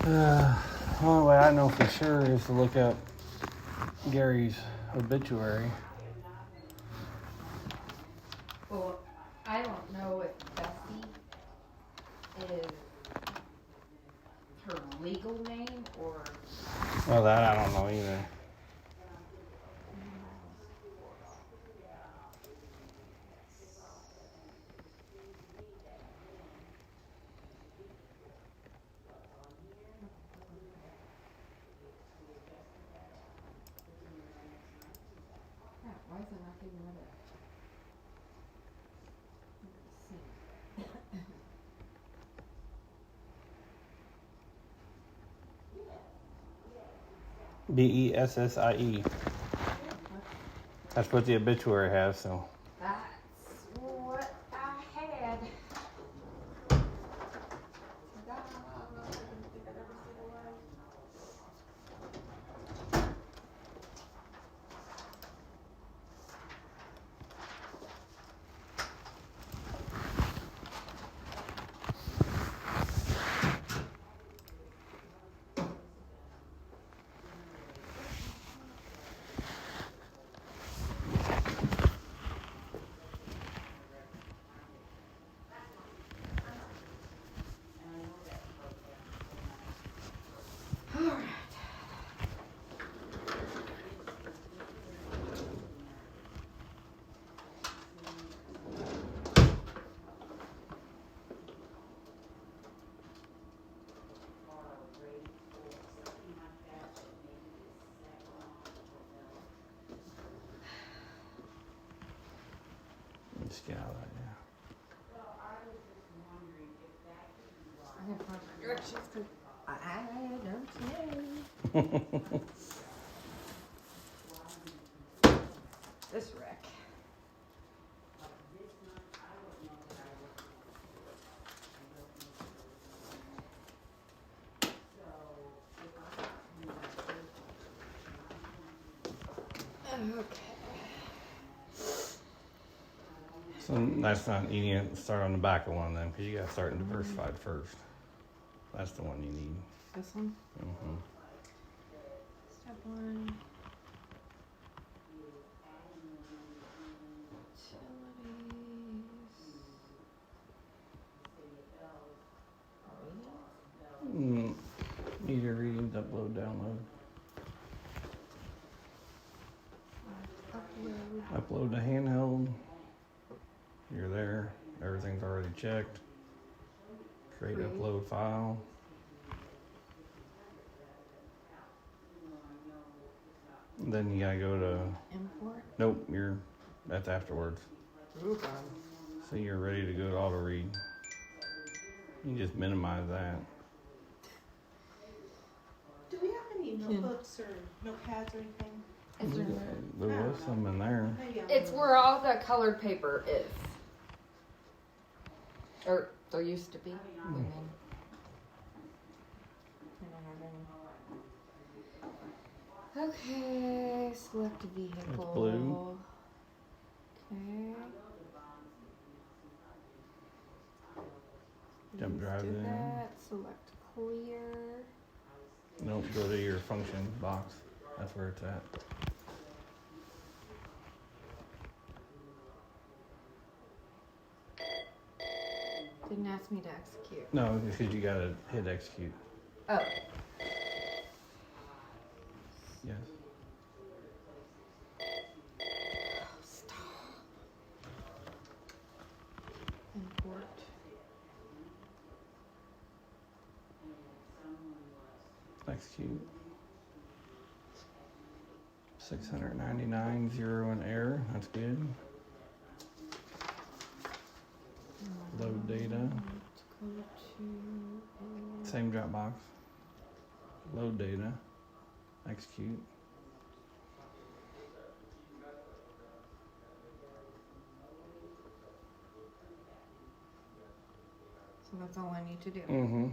Only way I know for sure is to look up Gary's obituary. Well, I don't know if Bessie is her legal name or... Well, that I don't know either. Why is it not getting rid of it? Bessie. That's what the obituary has, so. That's what I had. Just get out of that, I'm gonna find my directions because I don't know. This wreck. Okay. So that's not, you need to start on the back of one then, because you got to start in diversified first. That's the one you need. This one? Mm-hmm. Step 1. Utilities. Need your readings, upload, download. Upload to handheld. You're there. Everything's already checked. Create upload file. Then you gotta go to Import? Nope, that's afterwards. Ooh, God. So you're ready to go to auto read. You can just minimize that. Do we have any notebooks or notepads or anything? There was some in there. It's where all the colored paper is. Or there used to be. I mean, I don't have any. Okay, select a vehicle. That's blue. Okay. Jump drive do in. that. Select clear. Nope, go to your function box. That's where it's at. Didn't ask me to execute. No, because you gotta hit execute. Oh. Yes. Stop. Import. Execute. 699, 0 in error. That's good. Load data. Same Dropbox. Load data. Execute. So that's all I need to do. Mm-hmm.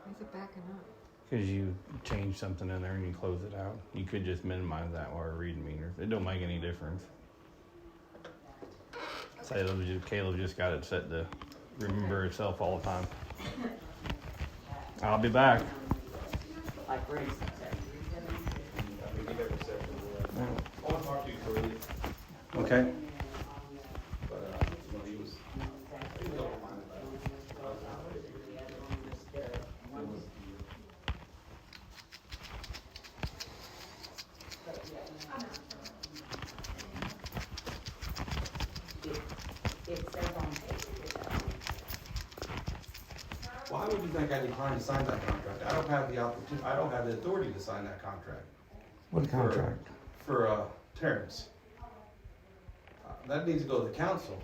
Why is it backing up? Because you change something in there and you close it out. You could just minimize that while we're reading meters. It don't make any difference. Caleb just got it set to remember itself all the time. I'll be back. Like Grace said. I want to talk to you further, Okay. but, he was open-minded about It says on paper. Why would you think I declined to sign that contract? I don't have the opportunity, I don't have the authority to sign that contract. What contract? For Terrence. That needs to go to the council.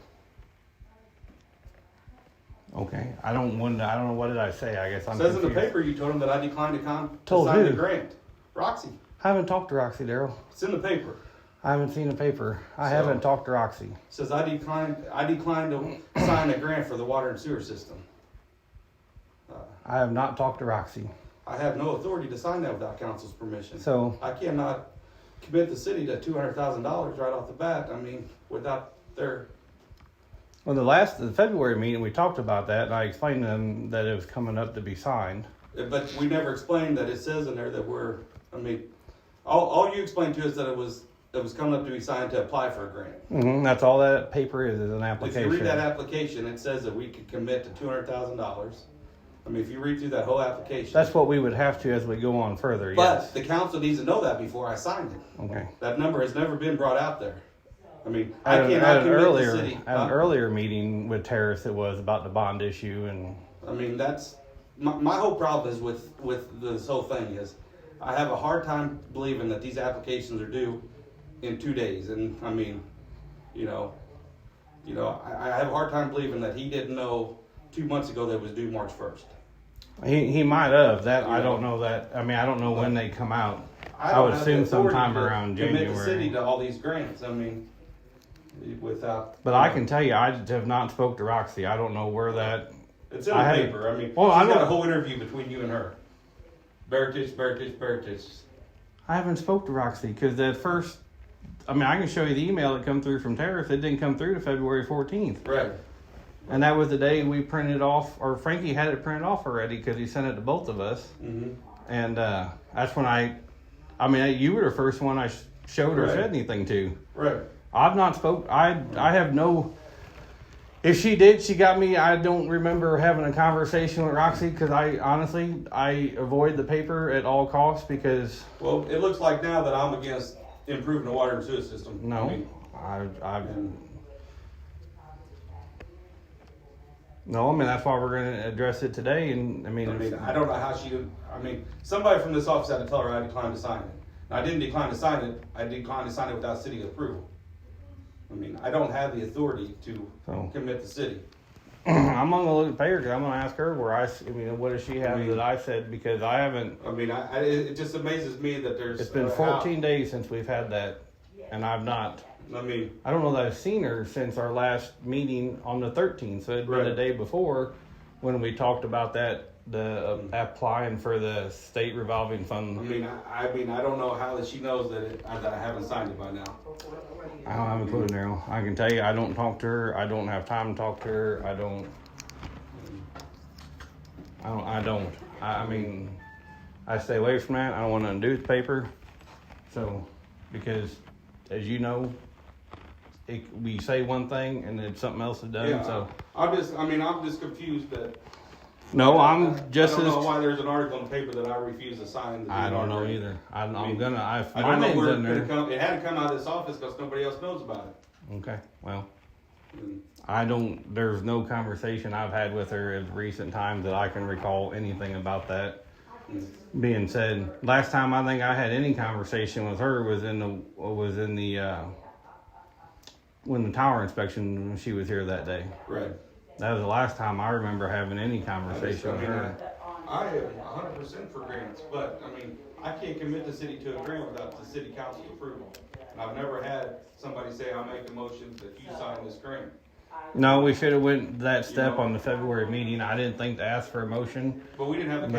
Okay. I don't know what did I say. I guess I'm Says in the confused. paper you told him that I declined to Told sign who? the grant. Roxy, I haven't talked to Roxy, Daryl. it's in the paper. I haven't seen the paper. I So- haven't talked to Roxy. Says I declined to sign a grant for the water and sewer system. I have not talked to Roxy. I have no authority to sign that without council's permission. So, I cannot commit the city to $200,000 right off the bat. I mean, without their, well, the February meeting, we talked about that, and I explained to them that it was coming up to be signed. but we never explained that it says in there that all you explained to us that it was coming up to be signed to apply for a grant. That's all that paper is an If application. you read that application, it says that we could commit to $200,000. I mean, if you read through that whole application. That's what we would have to as we go on further, But yes. the council needs to know that before I signed it. Okay. That number has never been brought out there. I mean, I At cannot an commit earlier, the city. at an earlier meeting with Terrace, it was about the bond issue, and I mean, that's my whole problem is with this whole thing is I have a hard time believing that these applications are due in 2 days. And I mean, I have a hard time believing that he didn't know 2 months ago that it was due March 1st. he might have. That I don't know that. I mean, I don't know when they come out. I would don't have the assume authority sometime to around commit the city January. to all these grants. I mean, without. But I can tell you, I have not spoke to Roxy. I don't know where that. It's in the I haven't- paper. I mean, Well, she's I got a don't- whole interview between you and her. Baretich. I haven't spoke to Roxy because at first, I mean, I can show you the email that come through from Terrace. It didn't come through to February 14th. Right. And that was the day we printed off, or Frankie had it printed off already because he sent it to both of us. Mm-hmm. And that's when I mean, you were the first one I showed or Right. said anything to. Right. I've not spoke. I have no. If she did, she got me. I don't remember having a conversation with Roxy because I avoid the paper at all costs because Well, it looks like now that I'm against improving the water and sewer system. no, I mean, no. I mean that's why we're going to address it today. And I mean, I don't know how she. Somebody from this office had to tell her I declined to sign it. And I didn't decline to sign it. I declined to sign it without city approval. I mean, I don't have the authority to So. commit the city. I'm going to look at the paper because I'm going to ask her where I mean, what does she have that I said because I haven't. I mean, it just amazes me that there's. It's been 14 days since we've had that, and I've not. I mean, I don't know that I've seen her since our last meeting on the 13th. So it'd been Right. the day before when we talked about that, applying for the state revolving fund. I don't know how that she knows that I haven't signed it by now. I don't have a clue now. I can tell you, I don't talk to her. I don't have time to talk to her. I mean, I stay away from that. I don't want nothing to do with the paper. So, because as you know, we say one thing and then something else is done. Yeah, So I'm just confused that. no, I'm just I don't as. know why there's an article in the paper that I refuse to sign. I don't know either. I'm gonna. I My don't know name's where in it could there. have come. It had to come out of this office because nobody else knows about it. Okay. Well, And I don't. There's no conversation I've had with her in recent times that I can recall anything about that being said. Last time I think I had any conversation with her was in the when the tower inspection when she was here that day. Right. That was the last time I remember having any conversation with her. I am 100% for grants, but I can't commit the city to a grant without the city council's approval. And I've never had somebody say, I'll make a motion that you sign this grant. No, we should have went that step on the February meeting. I didn't think to ask for a motion. But we didn't have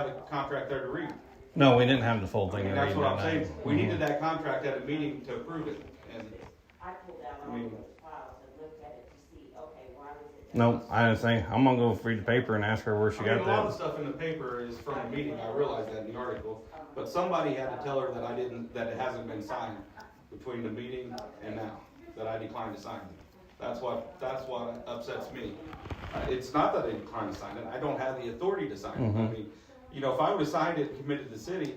the contract there to read. No, we didn't have the full I thing. mean, to that's read what I'm that saying. night. We needed that contract at a meeting to approve it. And I pulled out all those files and looked at it to see, okay, why was it? Nope, I didn't say. I'm gonna go read the paper and ask her where she I mean, got a lot of the that. stuff in the paper is from the meeting. I realized that in the article, but somebody had to tell her that it hasn't been signed between the meeting and now, that I declined to sign it. That's what upsets me. It's not that I declined to sign it. I don't have the authority to sign it. I mean, you know, if I would have signed it and committed to the city,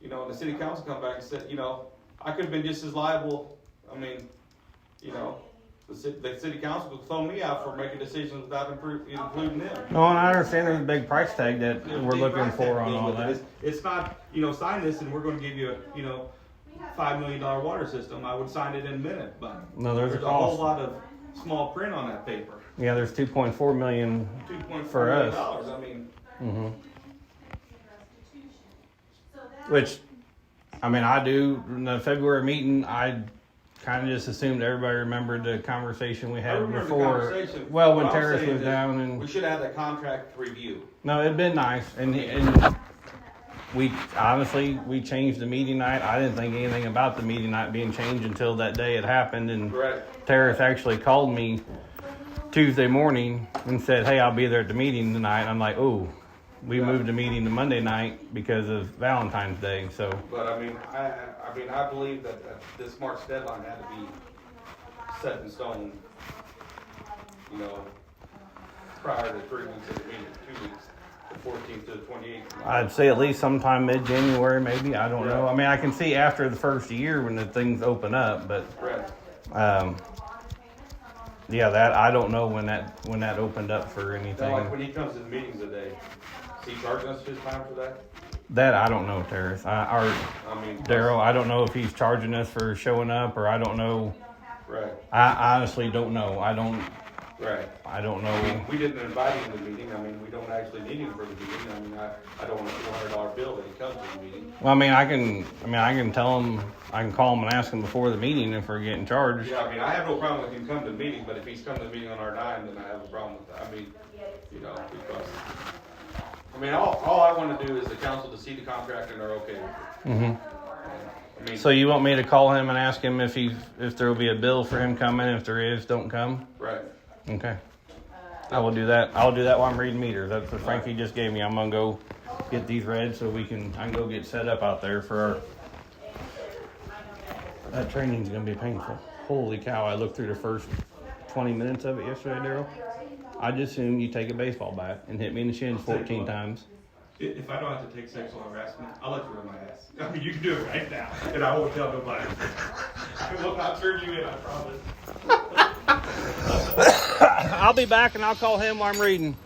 you know, and the city council come back and said, you know, I could have been just as liable. I mean, you know, the city council could throw me out for making decisions without including them. No, and I understand there's a big price tag that we're looking for on all that. It's not, you know, sign this and we're gonna give you a, you know, $5 million water system. I would sign it in a minute, but No, there's a whole cost. lot of small print on that paper. Yeah, there's 2.4 million. $2.4 For million. us. I mean, Which, I mean, I do. In the February meeting, I kind of just assumed everybody remembered the conversation we I had remember the before. conversation. Well, when What I'm Terrace saying was is down and we should have that contract review. no, it'd been nice. And we honestly we changed the meeting night. I didn't think anything about the meeting night being changed until that day it happened. And Right. Terrace actually called me Tuesday morning and said, "Hey, I'll be there at the meeting tonight." I'm like, "Oh, we moved the meeting to Monday night because of Valentine's Day." So But I mean, I believe that this March deadline had to be set in stone, you know, prior to 3 weeks of the meeting, 2 weeks, the 14th to the 28th. I'd say at least sometime mid-January, maybe. I don't know. I mean, I can see after the first year when the things open up, but Right. yeah, that I don't know when that opened up for Now, like anything. when he comes to the meetings today, is he charging us his time for that? That I don't know, Terrace. Or I mean, Daryl, I don't know if he's charging us for showing up, or I don't know. Right, I honestly don't know. I don't right. know. We didn't invite him to the meeting. I mean, we don't actually need him for the meeting. I mean, I don't want a $400 bill that he comes to the meeting. Well, I can tell him. I can call him and ask him before the meeting if we're getting charged. Yeah, I mean, I have no problem with him coming to the meeting, but if he's coming to the meeting on our dime, then I have a problem with that. I mean, you know, because, I mean, all I want to do is the council to see the contract and they're okay with it. I mean, So you want me to call him and ask him if there will be a bill for him coming? If there is, don't come. right. Okay. I will do that. I'll do that while I'm reading meters. That's what Frankie just gave me. I'm gonna go get these read so I can go get set up out there for our. That training's gonna be painful. Holy cow! I looked through the first 20 minutes of it yesterday, Daryl. I just assume you take a baseball bat and hit me in the shins 14 times. If I don't have to take sexual harassment, I'll let you run my ass. I mean, you can do it right now, and I won't tell nobody. I will not turn you in, I promise. I'll be back and I'll call him while I'm reading.